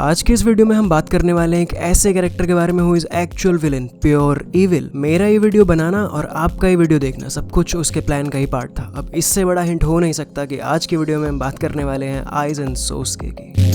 आज के इस वीडियो में हम बात करने वाले हैं एक ऐसे कैरेक्टर के बारे में who is actual villain, pure evil. मेरा ये वीडियो बनाना और आपका ये वीडियो देखना सब कुछ उसके प्लान का ही पार्ट था। अब इससे बड़ा हिंट हो नहीं सकता कि आज की वीडियो में हम बात करने वाले हैं आइज़न सोस्के की।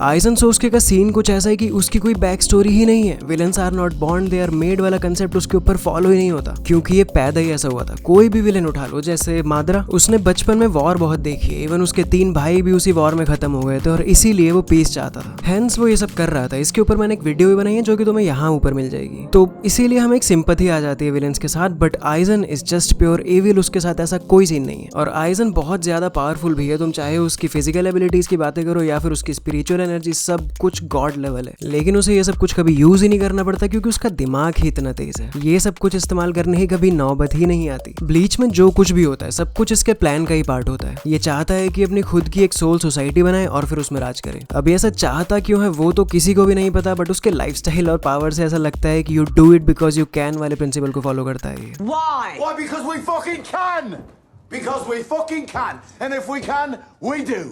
आइज़न सोस्के का सीन कुछ ऐसा है कि उसकी कोई बैक स्टोरी ही नहीं है। Villains are not born, they are made वाला कंसेप्ट उसके ऊपर फॉलो ही नहीं होता, क्योंकि ये पैदा ही ऐसा हुआ था। कोई भी विलेन उठा लो, जैसे मादरा, उसने बचपन में वॉर बहुत देखी है। इवन उसके 3 भाई भी उसी वॉर में खत्म हो गए थे और इसीलिए वो पीस चाहता था। हेंस वो ये सब कर रहा था। इसके ऊपर मैंने एक वीडियो भी बनाई है जो कि तुम्हें यहाँ ऊपर मिल जाएगी। तो इसीलिए हमें एक सिंपैथी आ जाती है विलेंस के साथ। But Aizen is just pure evil, उसके साथ ऐसा कोई सीन नहीं है। और आइज़न बहुत ज्यादा पावरफुल भी है। तुम चाहे उसकी फिजिकल एबिलिटीज की बातें करो या फिर उसकी स्पिरिचुअल एनर्जी, सब कुछ गॉड लेवल है। लेकिन उसे ये सब कुछ कभी यूज ही नहीं करना पड़ता क्योंकि उसका दिमाग ही इतना तेज है। ये सब कुछ इस्तेमाल करने की कभी नौबत ही नहीं आती। ब्लीच में जो कुछ भी होता है सब कुछ इसके प्लान का ही पार्ट होता है। ये चाहता है कि अपनी खुद की एक सोल सोसाइटी बनाए और फिर उसमें राज करे। अब ऐसा चाहता क्यों है वो तो किसी को भी नहीं पता, बट उसके लाइफस्टाइल और पावर से ऐसा लगता है कि you do it because you can वाले प्रिंसिपल को फॉलो करता है। Why? Because we fucking can! Because we fucking can! And if we can, we do!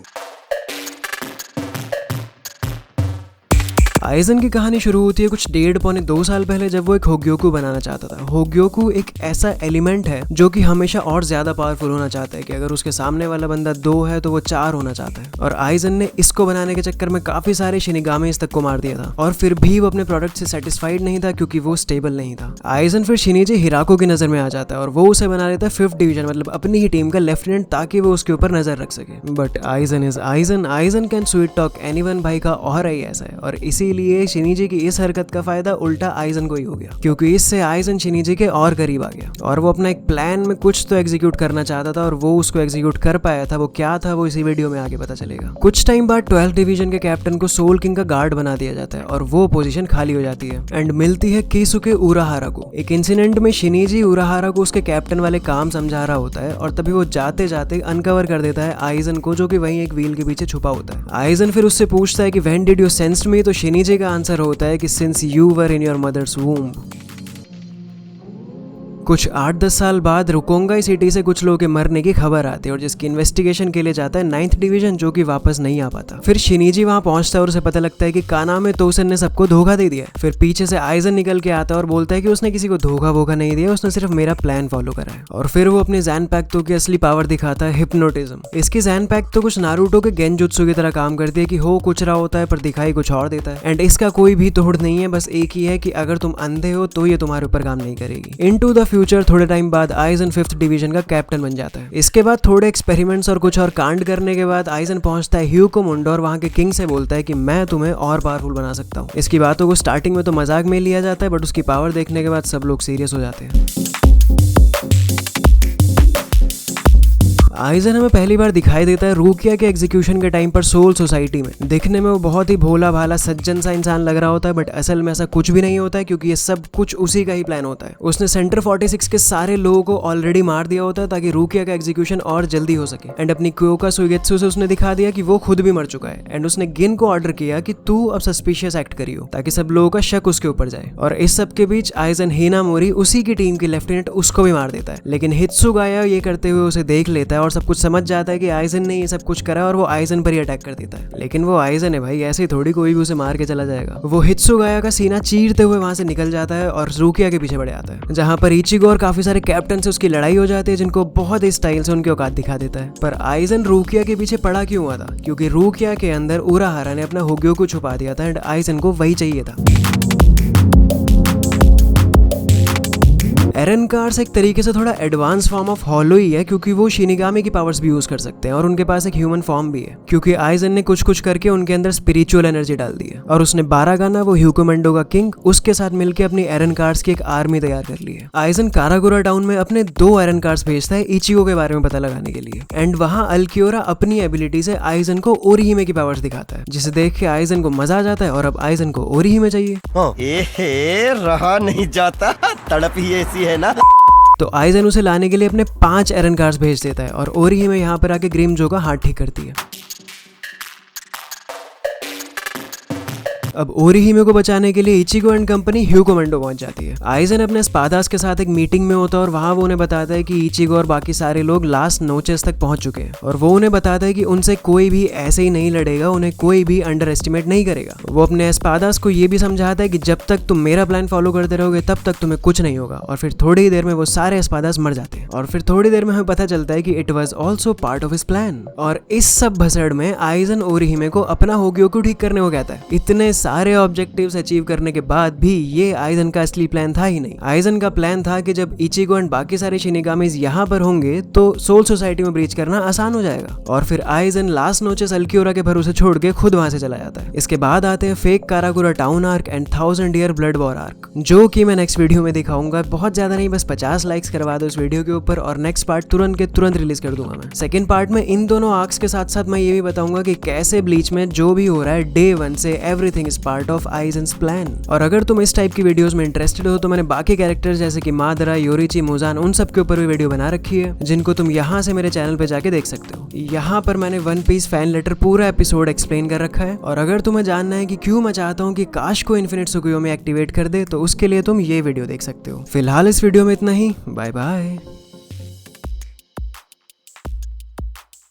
आइज़न की कहानी शुरू होती है कुछ 1.5-2 साल पहले, जब वो एक होग्योकू बनाना चाहता था। होग्योकू एक ऐसा एलिमेंट है जो कि हमेशा और ज्यादा पावरफुल होना चाहता है कि अगर उसके सामने वाला बंदा 2 है तो वो 4 होना चाहता है। और आइज़न ने इसको बनाने के चक्कर में काफी सारे शिनिगामी तक को मार दिया था और फिर भी वो अपने प्रोडक्ट से सेटिस्फाइड नहीं था क्योंकि वो स्टेबल नहीं था। आइज़न फिर शिनिजी हिराको की नजर में आ जाता है और वो उसे बना लेता है 5th डिवीजन, मतलब अपनी ही टीम का लेफ्टिनेंट, ताकि वो उसके ऊपर नजर रख सके। But Aizen is Aizen, Aizen can sweet talk anyone. भाई का और ही ऐसा है और इसीलिए शिनिजी की इस हरकत का फायदा उल्टा आइज़न को ही हो गया, क्योंकि इससे आइज़न शिनिजी के और करीब आ गया और वो अपना एक प्लान में कुछ तो एग्जीक्यूट करना चाहता था और वो उसको एग्जीक्यूट कर पाया था। वो क्या था वो इसी वीडियो में आगे पता चलेगा। कुछ टाइम बाद 12th डिवीजन के कैप्टन को सोल किंग का गार्ड बना दिया जाता है और वो पोजीशन खाली हो जाती है एंड मिलती है केसुके उराहारा को। एक इंसिडेंट में शिनिजी उराहारा को उसके कैप्टन वाले काम समझा रहा होता है और तभी वो जाते जाते अनकवर कर देता है आइज़न को, जो कि वहीं एक व्हील के पीछे छुपा होता है। आइज़न फिर उससे पूछता है कि when did you sensed me, तो शिनिजी का आंसर होता है कि since you were in your mother's womb. कुछ 8-10 साल बाद रुकोंगाई सिटी से कुछ लोगों के मरने की खबर आती है और जिसकी इन्वेस्टिगेशन के लिए जाता है 9th डिवीजन, जो कि वापस नहीं आ पाता। फिर शिनिजी वहां पहुंचता है और उसे पता लगता है कि कानामे तोसन ने सबको धोखा दे दिया है। फिर पीछे से आइज़न निकल के आता है और बोलता है कि उसने किसी को धोखा वोखा नहीं दिया, उसने सिर्फ मेरा प्लान फॉलो करा है। और फिर वो अपने ज़ैनपेक्टो की असली पावर दिखाता है, हिप्नोटिज्म। इसकी ज़ैनपेक्टो कुछ नारुतो के गेंजुत्सु की तरह काम करती है कि हो कुछ रहा होता है पर दिखाई कुछ और देता है। एंड इसका कोई भी तोड़ नहीं है, बस एक ही है कि अगर तुम अंधे हो तो ये तुम्हारे ऊपर काम नहीं करेगी। इनटू द फ्यूचर थोड़े टाइम बाद आइज़न 5th डिवीजन का कैप्टन बन जाता है। इसके बाद थोड़े एक्सपेरिमेंट्स और कुछ और कांड करने के बाद आइज़न पहुंचता है ह्यूको मुंडो और वहां के किंग से बोलता है कि मैं तुम्हें और पावरफुल बना सकता हूं। इसकी बातों को स्टार्टिंग में तो मजाक में लिया जाता है, बट उसकी पावर देखने के बाद सब लोग सीरियस हो जाते हैं। आइज़न हमें पहली बार दिखाई देता है रूकिया के एग्जीक्यूशन के टाइम पर सोल सोसाइटी में। दिखने में वो बहुत ही भोला भाला सज्जन सा इंसान लग रहा होता है, बट असल में ऐसा कुछ भी नहीं होता है क्योंकि ये सब कुछ उसी का ही प्लान होता है। उसने सेंटर 46 के सारे लोगों को ऑलरेडी मार दिया होता है ताकि रूकिया का एग्जीक्यूशन और जल्दी हो सके। एंड अपनी क्योका सुगेत्सु से उसने दिखा दिया कि वो खुद भी मर चुका है। एंड उसने गिन को ऑर्डर किया कि तू अब सस्पिशियस एक्ट करियो ताकि सब लोगों का शक उसके ऊपर जाए। और इस सब के बीच आइज़न हिनामोरी, उसी की टीम की लेफ्टिनेंट, उसको भी मार देता है। लेकिन हित्सुगाया ये करते हुए उसे देख लेता है और सब कुछ समझ जाता है कि आइज़न ने ये सब कुछ करा और वो आइज़न पर ही अटैक कर देता है। लेकिन वो आइज़न है भाई, ऐसे थोड़ी कोई भी उसे मार के चला जाएगा। वो हित्सुगाया का सीना चीरते हुए वहां से निकल जाता है और रूकिया के पीछे बढ़ जाता है, जहां पर इचिगो और काफी सारे कैप्टन से उसकी लड़ाई हो जाती है, जिनको बहुत ही स्टाइल से उनकी औकात दिखा देता है। पर आइज़न रूकिया के पीछे पड़ा क्यों हुआ था? क्योंकि रूकिया के अंदर उराहारा ने अपना होग्योकू छुपा दिया था एंड आइज़न को वही चाहिए था। एरन कार्स एक तरीके से थोड़ा एडवांस फॉर्म ऑफ हॉलो ही है, क्योंकि वो शिनिगामी की पावर्स भी यूज कर सकते हैं और उनके पास एक ह्यूमन फॉर्म भी है, क्योंकि आइज़न ने कुछ कुछ करके उनके अंदर स्पिरिचुअल एनर्जी डाल दी है। और उसने 12 गाना, वो ह्यूको मुंडो का किंग, उसके साथ मिलकर अपनी एरन कार्स की एक आर्मी तैयार कर ली है। आइज़न कारागोरा टाउन में अपने 2 एरन कार्स भेजता है इचिगो के बारे में पता लगाने के लिए। एंड वहां अल्कियोरा अपनी एबिलिटी से आइज़न को ओरिहिमे की पावर्स दिखाता है, जिसे देख के आइज़न को मजा आ जाता है और अब आइज़न को ओरिहिमे चाहिए। रहा नहीं जाता, तड़प ही ऐसी है ना। तो आइज़न उसे लाने के लिए अपने 5 एरन कार्स भेज देता है और ओरिहिमे यहाँ पर आके ग्रीमजो का हाथ ठीक करती है। अब ओरिहिमे को बचाने के लिए इचिगो एंड कंपनी ह्यूकोमेंडो पहुंच जाती है। आइजन अपने स्पादास के साथ एक मीटिंग में होता है और वहां वो उन्हें बताता है कि इचिगो और बाकी सारे लोग लास्ट नोचेस तक पहुंच चुके हैं और वो उन्हें बताता है कि उनसे कोई भी ऐसे ही नहीं लड़ेगा, उन्हें कोई भी अंडर एस्टिमेट नहीं करेगा। वो अपने स्पादास को ये भी समझाता है कि जब तक तुम मेरा प्लान फॉलो करते रहोगे तब तक तुम्हें कुछ नहीं होगा। और फिर थोड़ी ही देर में वो सारे स्पादास मर जाते हैं और फिर थोड़ी देर में हमें पता चलता है कि it was also part of his plan. और इस सब भसड़ में आइजन ओरिहिमे को अपना होग्योकू ठीक करने को कहता है। इतने सारे ऑब्जेक्टिव्स अचीव करने के बाद भी ये आइजन का असली प्लान था ही नहीं। आइजन का प्लान था कि जब इचिगो एंड बाकी सारे शिनिगामीज यहाँ पर होंगे तो सोल सोसाइटी में ब्रीच करना आसान हो जाएगा। और फिर आइजन लास्ट नोचेस अल्कियोरा के भरोसे छोड़ के खुद वहां से चला जाता है। इसके बाद आते हैं fake Karakura town arc and 1000 year blood war arc, जो कि मैं नेक्स्ट वीडियो में दिखाऊंगा। बहुत ज्यादा नहीं, बस 50 लाइक्स करवा दो इस वीडियो के ऊपर और नेक्स्ट पार्ट तुरंत के तुरंत रिलीज कर दूंगा मैं। सेकंड पार्ट में इन दोनों आर्क्स के साथ साथ मैं ये भी बताऊंगा कि कैसे ब्लीच में जो भी हो रहा है डे 1 से everything is part of Aizen's plan. और अगर तुम इस टाइप की वीडियोस में इंटरेस्टेड हो तो मैंने बाकी कैरेक्टर्स जैसे कि मादरा, योरिची, मोजान, उन सब के ऊपर भी वीडियो बना रखी है, जिनको तुम यहाँ से मेरे चैनल पे जाके देख सकते हो। यहाँ पर मैंने वन पीस फैन लेटर पूरा एपिसोड एक्सप्लेन कर रखा है। और अगर तुम्हें जानना है कि क्यों मैं चाहता हूँ कि काश को इन्फिनिट सुकुयो में एक्टिवेट कर दे तो उसके लिए तुम ये वीडियो देख सकते हो। फिलहाल इस वीडियो में इतना ही, बाय बाय।